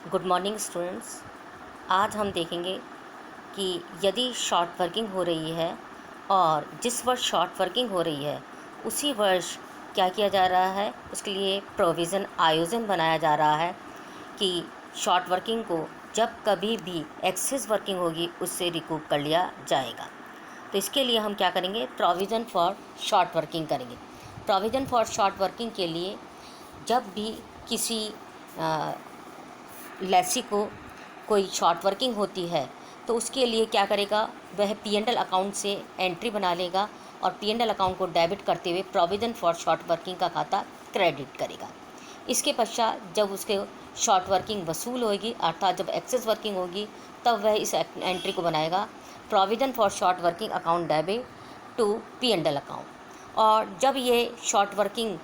Good morning students. आज हम देखेंगे कि यदि शॉर्ट वर्किंग हो रही है और जिस वर्ष शॉर्ट वर्किंग हो रही है उसी वर्ष क्या किया जा रहा है, उसके लिए प्रोविज़न आयोजन बनाया जा रहा है कि शॉर्ट वर्किंग को जब कभी भी एक्सेस वर्किंग होगी उससे रिकूप कर लिया जाएगा। तो इसके लिए हम क्या करेंगे, प्रोविज़न फॉर शॉर्ट वर्किंग करेंगे। प्रोविज़न फॉर शॉर्ट वर्किंग के लिए जब भी किसी लैसी को कोई शॉर्ट वर्किंग होती है तो उसके लिए क्या करेगा, वह P&L अकाउंट से एंट्री बना लेगा और P&L अकाउंट को डेबिट करते हुए प्रोविज़न फॉर शॉर्ट वर्किंग का खाता क्रेडिट करेगा। इसके पश्चात जब उसके शॉर्ट वर्किंग वसूल होगी अर्थात जब एक्सेस वर्किंग होगी तब वह इस एंट्री को बनाएगा, provision for short working account debit to P&L account. और जब ये शॉर्ट वर्किंग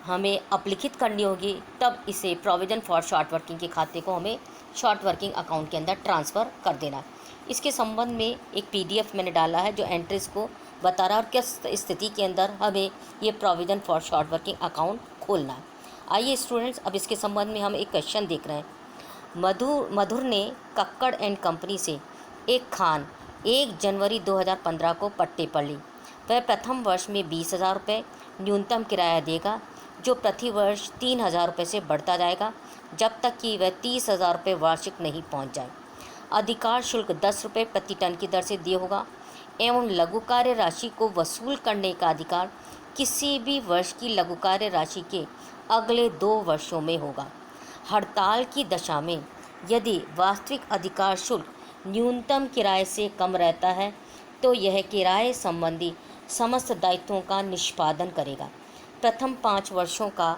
हमें अपलिखित करनी होगी तब इसे प्रोविज़न फॉर शॉर्ट वर्किंग के खाते को हमें शॉर्ट वर्किंग अकाउंट के अंदर ट्रांसफ़र कर देना। इसके संबंध में एक PDF मैंने डाला है जो एंट्रीज को बता रहा है और किस स्थिति के अंदर हमें ये provision for short working account खोलना है। आइए स्टूडेंट्स, अब इसके संबंध में हम एक क्वेश्चन देख रहे हैं। मधुर ने कक्कड़ एंड कंपनी से एक खान 1 जनवरी 2015 को पट्टे पर ली। वह प्रथम वर्ष में 20,000 रुपये न्यूनतम किराया देगा जो प्रति वर्ष 3,000 रुपये से बढ़ता जाएगा जब तक कि वह 30,000 रुपये वार्षिक नहीं पहुंच जाए। अधिकार शुल्क 10 रुपये प्रति टन की दर से दिया होगा एवं लघु कार्य राशि को वसूल करने का अधिकार किसी भी वर्ष की लघु कार्य राशि के अगले 2 वर्षों में होगा। हड़ताल की दशा में यदि वास्तविक अधिकार शुल्क न्यूनतम किराए से कम रहता है तो यह किराए संबंधी समस्त दायित्वों का निष्पादन करेगा। प्रथम 5 वर्षों का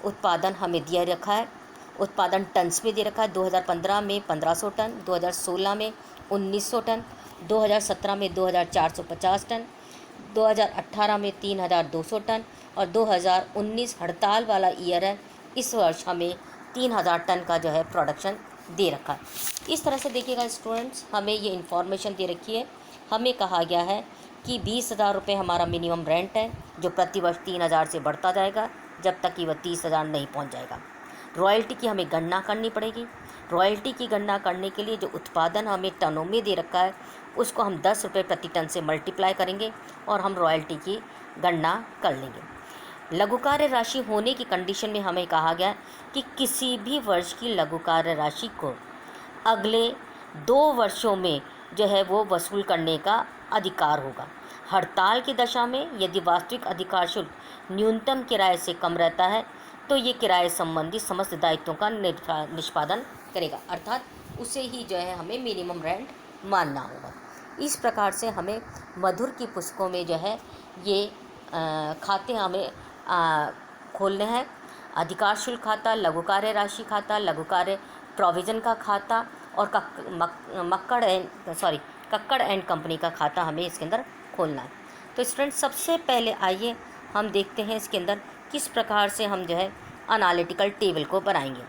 उत्पादन हमें दिया रखा है, उत्पादन टन्स में दे रखा है। 2015 में 1500 टन, 2016 में 1900 टन, 2017 में 2450 टन, 2018 में 3200 टन और 2019 हड़ताल वाला ईयर है, इस वर्ष हमें 3000 टन का जो है प्रोडक्शन दे रखा है। इस तरह से देखिएगा स्टूडेंट्स, हमें ये इन्फॉर्मेशन दे रखी है। हमें कहा गया है कि 20,000 रुपये हमारा मिनिमम रेंट है जो प्रति वर्ष 3,000 से बढ़ता जाएगा जब तक कि वह 30,000 नहीं पहुंच जाएगा। रॉयल्टी की हमें गणना करनी पड़ेगी। रॉयल्टी की गणना करने के लिए जो उत्पादन हमें टनों में दे रखा है उसको हम 10 रुपये प्रति टन से मल्टीप्लाई करेंगे और हम रॉयल्टी की गणना कर लेंगे। लघु कार्य राशि होने की कंडीशन में हमें कहा गया कि किसी भी वर्ष की लघु कार्य राशि को अगले 2 वर्षों में जो है वो वसूल करने का अधिकार होगा। हड़ताल की दशा में यदि वास्तविक अधिकार शुल्क न्यूनतम किराए से कम रहता है तो ये किराए संबंधी समस्त दायित्वों का निष्पादन करेगा, अर्थात उसे ही जो है हमें मिनिमम रेंट मानना होगा। इस प्रकार से हमें मधुर की पुस्तकों में जो है ये खाते हमें खोलने हैं। अधिकार शुल्क खाता, लघु कार्य राशि खाता, लघु कार्य प्रोविज़न का खाता और कक्कड़ एंड कंपनी का खाता हमें इसके अंदर खोलना है। तो स्टूडेंट्स, सबसे पहले आइए हम देखते हैं इसके अंदर किस प्रकार से हम जो है एनालिटिकल टेबल को बनाएंगे।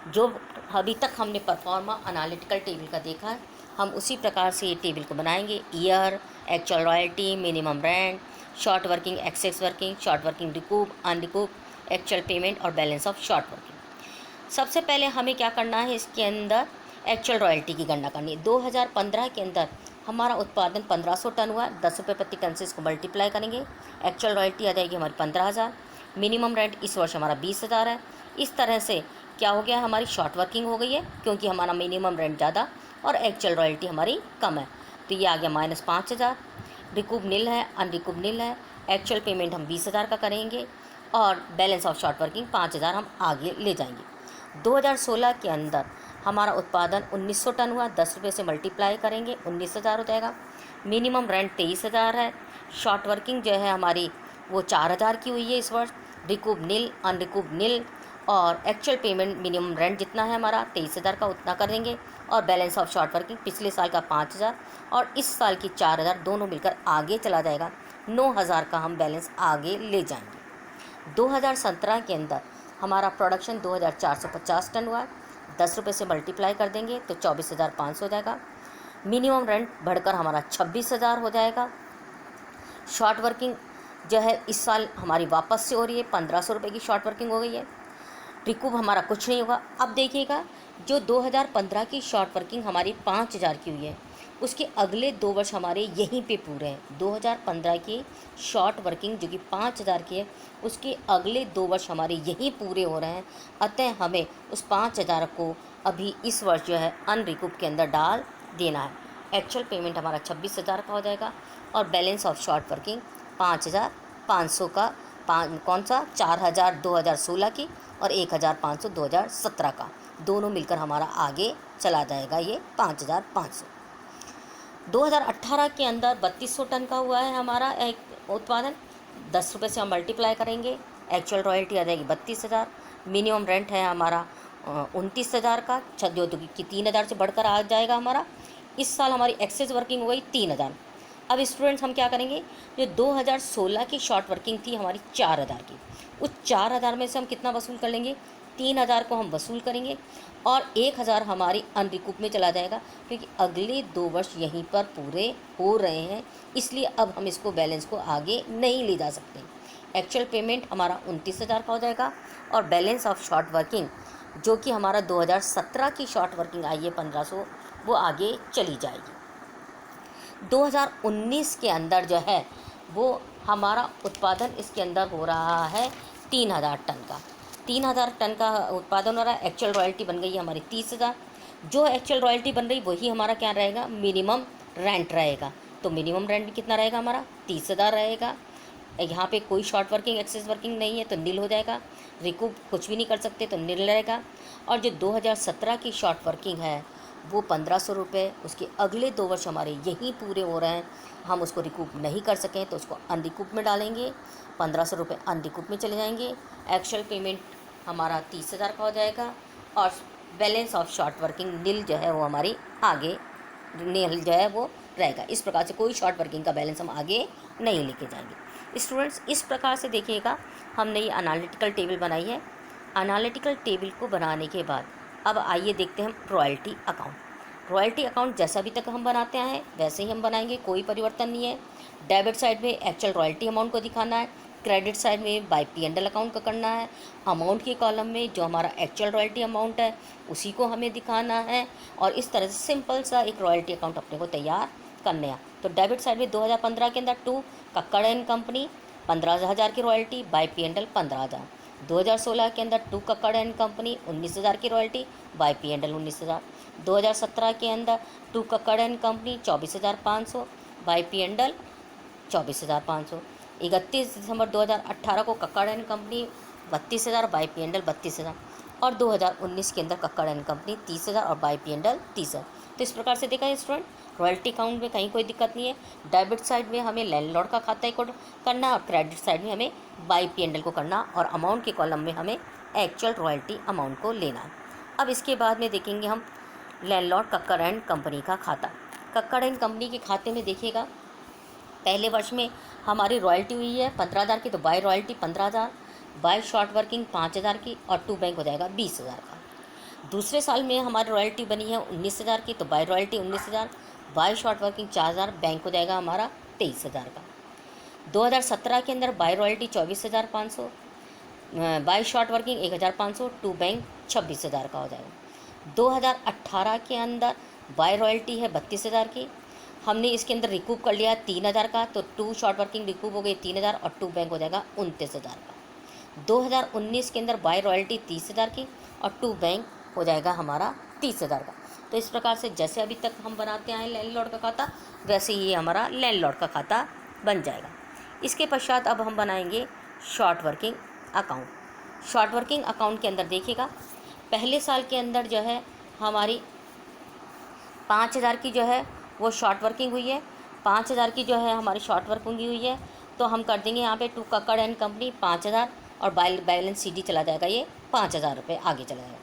जो अभी तक हमने परफॉर्मा एनालिटिकल टेबल का देखा है, हम उसी प्रकार से ये टेबल को बनाएंगे। Year, actual royalty, minimum rent, short working, excess working, short working recoup, unrecoup, actual payment और बैलेंस ऑफ शॉर्ट वर्किंग। सबसे पहले हमें क्या करना है, इसके अंदर एक्चुअल रॉयल्टी की गणना करनी है। 2015 के अंदर हमारा उत्पादन 1500 टन हुआ, 10 रुपये प्रति टन से इसको मल्टीप्लाई करेंगे, एक्चुअल रॉयल्टी आ जाएगी हमारी 15,000। मिनिमम रेंट इस वर्ष हमारा 20,000 है। इस तरह से क्या हो गया, हमारी शॉर्ट वर्किंग हो गई है क्योंकि हमारा मिनिमम रेंट ज़्यादा और एक्चुअल रॉयल्टी हमारी कम है, तो ये आ गया -5,000। रिकूप नील है, अनरिकूप नील है। एक्चुअल पेमेंट हम 20,000 का करेंगे और बैलेंस ऑफ शॉर्ट वर्किंग 5,000 हम आगे ले जाएंगे। 2016 के अंदर हमारा उत्पादन 1900 टन हुआ, 10 रुपये से मल्टीप्लाई करेंगे 19,000 हो जाएगा। मिनिमम रेंट 23,000 है। शॉर्ट वर्किंग जो है हमारी वो 4,000 की हुई है इस वर्ष। रिकूप नील, अनरिकूप नील और एक्चुअल पेमेंट मिनिमम रेंट जितना है हमारा 23,000 का उतना कर देंगे और बैलेंस ऑफ शॉर्ट वर्किंग पिछले साल का 5,000 और इस साल की 4,000 दोनों मिलकर आगे चला जाएगा। 9,000 का हम बैलेंस आगे ले जाएंगे। 2017 के अंदर हमारा प्रोडक्शन 2,450 टन हुआ, 10 रुपये से मल्टीप्लाई कर देंगे तो 24,500 हो जाएगा। मिनिमम रेंट बढ़कर हमारा 26,000 हो जाएगा। शॉर्ट वर्किंग जो है इस साल हमारी वापस से हो रही है, 1,500 रुपये की शॉर्ट वर्किंग हो गई है। रिकूप हमारा कुछ नहीं होगा। अब देखिएगा, जो 2015 की शॉर्ट वर्किंग हमारी 5,000 की हुई है, उसके अगले 2 वर्ष हमारे यहीं पे पूरे हैं। 2015 की शॉर्ट वर्किंग जो कि 5,000 की है, उसके अगले 2 वर्ष हमारे यहीं पूरे हो रहे हैं। अतः हमें उस 5,000 को अभी इस वर्ष जो है अनरिकूप के अंदर डाल देना है। एक्चुअल पेमेंट हमारा 26,000 का हो जाएगा और बैलेंस ऑफ शॉर्ट वर्किंग 5,500 का, कौन सा 4,000 2016 की और 1,500 2017 का, दोनों मिलकर हमारा आगे चला जाएगा ये 5,500। 2018 के अंदर 3,200 टन का हुआ है हमारा एक उत्पादन। 10 रुपये से हम मल्टीप्लाई करेंगे, एक्चुअल रॉयल्टी आ जाएगी 32,000। मिनिमम रेंट है हमारा 29,000 का, जो कि 3,000 से बढ़कर आ जाएगा हमारा। इस साल हमारी एक्सेस वर्किंग हो गई 3,000। अब स्टूडेंट्स हम क्या करेंगे, जो 2016 की शॉर्ट वर्किंग थी हमारी 4,000 की, उस 4,000 में से हम कितना वसूल कर लेंगे, 3,000 को हम वसूल करेंगे और 1,000 हमारी अनरिकूप में चला जाएगा, क्योंकि अगले 2 वर्ष यहीं पर पूरे हो रहे हैं, इसलिए अब हम इसको बैलेंस को आगे नहीं ले जा सकते। एक्चुअल पेमेंट हमारा 29,000 का हो जाएगा और बैलेंस ऑफ शॉर्ट वर्किंग जो कि हमारा 2017 की शॉर्ट वर्किंग आई है 1,500, वो आगे चली जाएगी। 2019 के अंदर जो है वो हमारा उत्पादन इसके अंदर हो रहा है 3,000 टन का। 3,000 टन का उत्पादन हो रहा है। एक्चुअल रॉयल्टी बन गई है हमारी 30,000। जो एक्चुअल रॉयल्टी बन रही वही हमारा क्या रहेगा, मिनिमम रेंट रहेगा। तो मिनिमम रेंट कितना रहेगा हमारा 30,000 रहेगा। यहाँ पे कोई शॉर्ट वर्किंग एक्सेस वर्किंग नहीं है तो नील हो जाएगा, रिकूप कुछ भी नहीं कर सकते तो नील रहेगा। और जो 2017 की शॉर्ट वर्किंग है वो 1,500 रुपये, उसके अगले 2 वर्ष हमारे यहीं पूरे हो रहे हैं, हम उसको रिकूप नहीं कर सकें तो उसको अनरिकूप में डालेंगे, 1,500 रुपये अनरिकूप में चले जाएंगे। एक्चुअल पेमेंट हमारा 30,000 का हो जाएगा और बैलेंस ऑफ शॉर्ट वर्किंग नील जो है वो हमारी आगे नील जो है वो रहेगा। इस प्रकार से कोई शॉर्ट वर्किंग का बैलेंस हम आगे नहीं लेके जाएंगे। स्टूडेंट्स, इस प्रकार से देखिएगा हमने ये एनालिटिकल टेबल बनाई है। एनालिटिकल टेबल को बनाने के बाद अब आइए देखते हैं रॉयल्टी अकाउंट। रॉयल्टी अकाउंट जैसा अभी तक हम बनाते हैं वैसे ही हम बनाएंगे, कोई परिवर्तन नहीं है। डेबिट साइड में एक्चुअल रॉयल्टी अमाउंट को दिखाना है, क्रेडिट साइड में बाय P&L अकाउंट का करना है। अमाउंट के कॉलम में जो हमारा एक्चुअल रॉयल्टी अमाउंट है उसी को हमें दिखाना है और इस तरह से सिंपल सा एक रॉयल्टी अकाउंट अपने को तैयार करने हैं। तो डेबिट साइड में 2015 के अंदर 2 कक्कड़ एंड कंपनी 15,000 की रॉयल्टी, बाय P&L 15,000। 2016 के अंदर 2 कक्कड़ एंड कंपनी 19,000 की रॉयल्टी, बाय P&L 19,000। 2017 के अंदर 2 Kakkar and company 24,500, by P&L 24,500। 31 दिसंबर 2018 को Kakkar and company 32,000, bye P&L 32,000 और 2019 के अंदर कक्कड़ एंड कंपनी 30,000 और बाय P&L 30,000। तो इस प्रकार से देखा है स्टूडेंट, रॉयल्टी अकाउंट में कहीं कोई दिक्कत नहीं है। डेबिट साइड में हमें लैंडलॉर्ड का खाता को करना और क्रेडिट साइड में हमें बाय P&L को करना और अमाउंट के कॉलम में हमें एक्चुअल रॉयल्टी अमाउंट को लेना है। अब इसके बाद में देखेंगे हम लैंडलॉर्ड कक्कड़ एंड कंपनी का खाता। कक्कड़ एंड कंपनी के खाते में देखिएगा, पहले वर्ष में हमारी रॉयल्टी हुई है 15,000 की, तो by royalty 15,000, by short working 5,000 की और टू बैंक हो जाएगा 20,000 का। दूसरे साल में हमारी रॉयल्टी बनी है 19,000 की, तो by royalty 19,000, by short working 4,000, bank हो जाएगा हमारा 23,000 का। 2017 के अंदर by royalty 24,500, by short working 1,500, to bank 26,000 का हो जाएगा। 2018 के अंदर बाय रॉयल्टी है 32,000 की, हमने इसके अंदर रिकूप कर लिया 3,000 का, तो टू शॉर्ट वर्किंग रिकूप हो गई 3,000 और टू बैंक हो जाएगा 29,000 का। 2019 के अंदर बाय रॉयल्टी 30,000 की और टू बैंक हो जाएगा हमारा 30,000 का। तो इस प्रकार से जैसे अभी तक हम बनाते आए लैंडलॉर्ड का खाता, वैसे ही हमारा लैंडलॉर्ड का खाता बन जाएगा। इसके पश्चात अब हम बनाएंगे short working account. Short working account के अंदर देखिएगा, पहले साल के अंदर जो है हमारी 5,000 की जो है वो शॉर्ट वर्किंग हुई है, 5,000 की जो है हमारी शॉर्ट वर्किंग हुई है, तो हम कर देंगे यहाँ पे 2 कक्कड़ एंड कंपनी 5,000 और बैलेंस CD चला जाएगा ये 5,000 रुपये आगे चला जाएगा।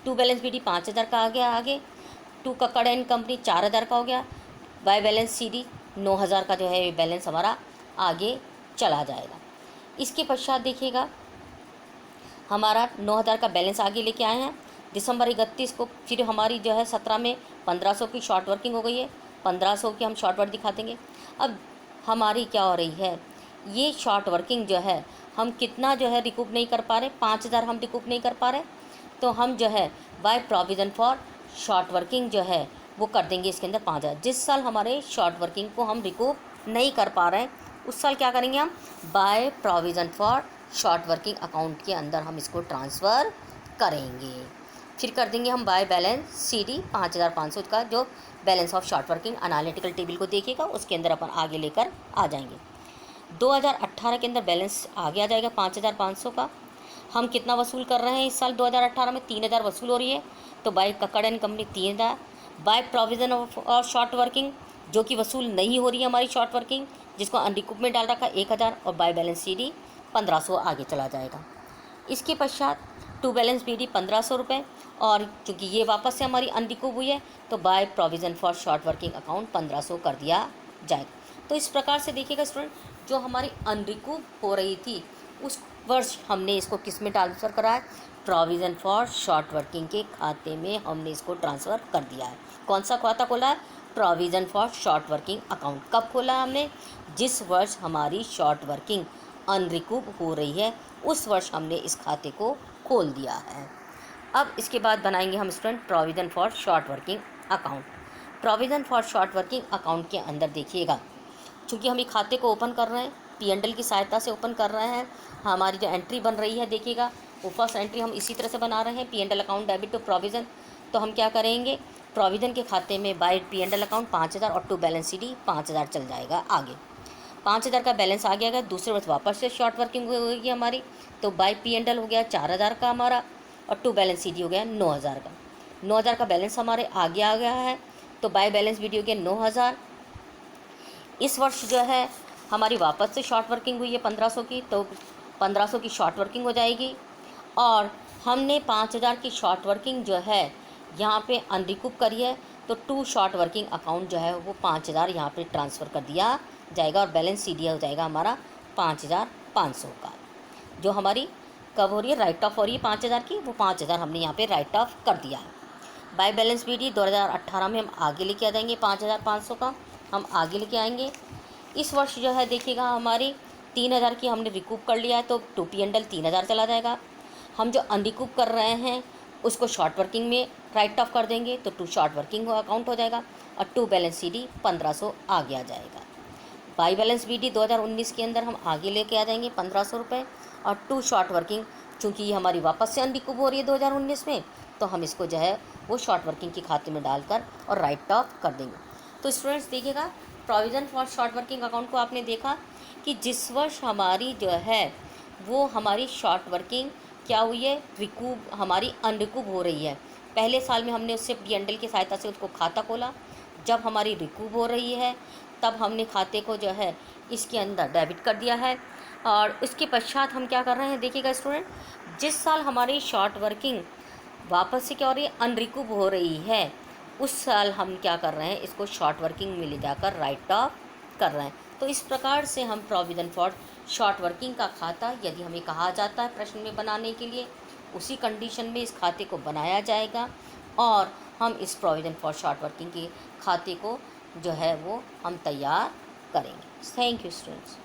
2 बैलेंस BD 5,000 का आ गया आगे, 2 कक्कड़ एंड कंपनी 4,000 का हो गया, बाय बैलेंस CD 9,000 का जो है ये बैलेंस हमारा आगे चला जाएगा। इसके पश्चात देखिएगा हमारा 9,000 का बैलेंस आगे लेके आए हैं। दिसंबर 31 को फिर हमारी जो है 17 में 1,500 की शॉर्ट वर्किंग हो गई है, 1,500 की हम शॉर्ट वर्क दिखा देंगे। अब हमारी क्या हो रही है, ये शॉर्ट वर्किंग जो है हम कितना जो है रिकूप नहीं कर पा रहे, 5,000 हम रिकूप नहीं कर पा रहे, तो हम जो है by provision for short working जो है वो कर देंगे इसके अंदर 5,000। जिस साल हमारे शॉर्ट वर्किंग को हम रिकूप नहीं कर पा रहे हैं उस साल क्या करेंगे हम by provision for short working account के अंदर हम इसको ट्रांसफ़र करेंगे। फिर कर देंगे हम बाय बैलेंस CD 5,500 का जो balance of short working analytical table को देखिएगा उसके अंदर अपन आगे लेकर आ जाएंगे। 2018 के अंदर बैलेंस आगे आ जाएगा 5,500 का। हम कितना वसूल कर रहे हैं इस साल 2018 में 3,000 वसूल हो रही है, तो by Kakkar and company 3,000। By provision of short working जो कि वसूल नहीं हो रही है हमारी शॉर्ट वर्किंग जिसको अनरिकूप में डाल रखा 1,000 और बाय बैलेंस CD 1,500 आगे चला जाएगा। इसके पश्चात टू बैलेंस BD 1,500 रुपये, और चूँकि ये वापस से हमारी अनरिकूप हुई है तो by provision for short working account 1,500 कर दिया जाएगा। तो इस प्रकार से देखिएगा स्टूडेंट, जो हमारी अनरिकूप हो रही थी उस वर्ष हमने इसको किस में ट्रांसफ़र करा है, प्रोविज़न फॉर शॉर्ट वर्किंग के खाते में हमने इसको ट्रांसफ़र कर दिया है। कौन सा खाता खोला है, provision for short working account. कब खोला है हमने, जिस वर्ष हमारी शॉर्ट वर्किंग अनरिकूप हो रही है उस वर्ष हमने इस खाते को खोल दिया है। अब इसके बाद बनाएंगे हम student provision for short working account. Provision for short working account के अंदर देखिएगा, चूँकि हम ये खाते को ओपन कर रहे हैं P&L की सहायता से ओपन कर रहे हैं, हमारी जो एंट्री बन रही है देखिएगा वो फर्स्ट एंट्री हम इसी तरह से बना रहे हैं P&L account debit to provision. तो हम क्या करेंगे, प्रोविज़न के खाते में बाय P&L अकाउंट 5,000 और टू बैलेंस CD 5,000 चल जाएगा आगे। 5,000 का बैलेंस आ गया, दूसरे वर्ष वापस से शॉर्ट वर्किंग होगी हमारी, तो बाय P&L हो गया 4,000 का हमारा और टू बैलेंस CD हो गया 9,000 का। 9,000 का बैलेंस हमारे आगे आ गया है, तो बाय बैलेंस BD हो गया 9,000। इस वर्ष जो है हमारी वापस से शॉर्ट वर्किंग हुई है 1,500 की, तो 1,500 की शॉर्ट वर्किंग हो जाएगी, और हमने 5,000 की शॉर्ट वर्किंग जो है यहाँ पे अनरिकूप करी है, तो टू शॉर्ट वर्किंग अकाउंट जो है वो 5,000 यहाँ पे ट्रांसफ़र कर दिया जाएगा और बैलेंस CD हो जाएगा हमारा 5,500 का। जो हमारी कब हो रही है, राइट ऑफ हो रही है 5,000 की, वो 5,000 हमने यहाँ पे राइट ऑफ कर दिया है। बाय बैलेंस BD 2018 में हम आगे लेके आ जाएंगे 5,500 का, हम आगे लेके आएंगे। इस वर्ष जो है देखिएगा हमारी 3,000 की हमने रिकूप कर लिया है, तो टू P&L 3,000 चला जाएगा। हम जो अनरिकूप कर रहे हैं उसको शॉर्ट वर्किंग में राइट ऑफ कर देंगे, तो टू शॉर्ट वर्किंग अकाउंट हो जाएगा और टू बैलेंस CD 1,500 आगे आ जाएगा। बाई बैलेंस BD 2019 के अंदर हम आगे लेके आ जाएंगे 1,500 रुपये, और टू शॉर्ट वर्किंग चूँकि ये हमारी वापस से अनरिकूप हो रही है 2019 में, तो हम इसको जो है वो शॉर्ट वर्किंग के खाते में डालकर और राइट ऑफ कर देंगे। तो स्टूडेंट्स देखिएगा, provision for short working account को आपने देखा कि जिस वर्ष हमारी जो है वो हमारी शॉर्ट वर्किंग क्या हुई है, रिकूप हमारी अनरिकूप हो रही है। पहले साल में हमने उससे P&L की सहायता से उसको खाता खोला, जब हमारी रिकूप हो रही है तब हमने खाते को जो है इसके अंदर डेबिट कर दिया है। और उसके पश्चात हम क्या कर रहे हैं देखिएगा स्टूडेंट, जिस साल हमारी शॉर्ट वर्किंग वापस से क्या हो रही है, अनरिकूप हो रही है, उस साल हम क्या कर रहे हैं, इसको शॉर्ट वर्किंग में ले जाकर राइट ऑफ कर रहे हैं। तो इस प्रकार से हम प्रोविज़न फॉर शॉर्ट वर्किंग का खाता यदि हमें कहा जाता है प्रश्न में बनाने के लिए, उसी कंडीशन में इस खाते को बनाया जाएगा और हम इस प्रोविज़न फॉर शॉर्ट वर्किंग के खाते को जो है वो हम तैयार करेंगे। Thank you students.